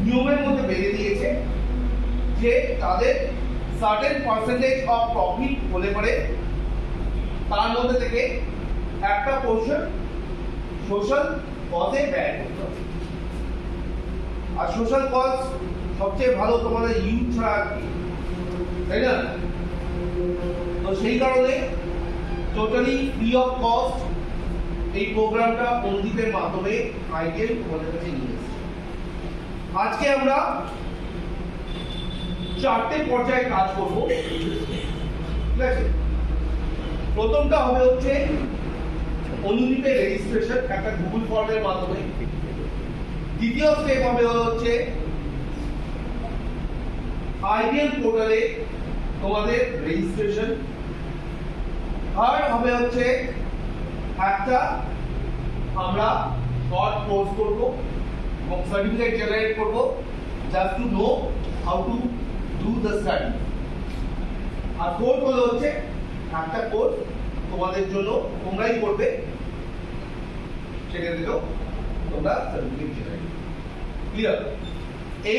নিয়মের মধ্যে বেঁধে দিয়েছে যে তাদের সার্টেন পার্সেন্টেজ অফ প্রফিট হলে পরে তার মধ্যে থেকে একটা পোর্শন সোশ্যাল কজে ব্যয় করতে হবে। আর সোশ্যাল কজ সবচেয়ে ভালো তোমাদের ইউথ ছাড়া আর কি, তাই না? তো সেই কারণে টোটালি ফ্রি অফ কস্ট এই প্রোগ্রামটা অনুদীপের মাধ্যমে আইডিয়াল তোমাদের কাছে নিয়ে এসেছে। আজকে আমরা 4টে পর্যায়ে কাজ করব, ঠিক আছে? প্রথমটা হবে হচ্ছে অনুদীপের রেজিস্ট্রেশন একটা গুগল ফর্মের মাধ্যমে। দ্বিতীয় স্টেপ হবে হচ্ছে আইডিয়াল পোর্টালে তোমাদের রেজিস্ট্রেশন। থার্ড হবে হচ্ছে একটা আমরা শর্ট কোর্স করব এবং সার্টিফিকেট জেনারেট করব just to know how to do the study. আর ফোর্থ হলো হচ্ছে একটা কোর্স তোমাদের জন্য তোমরাই করবে, সেখান থেকেও তোমরা সার্টিফিকেট জেনারেট। ক্লিয়ার?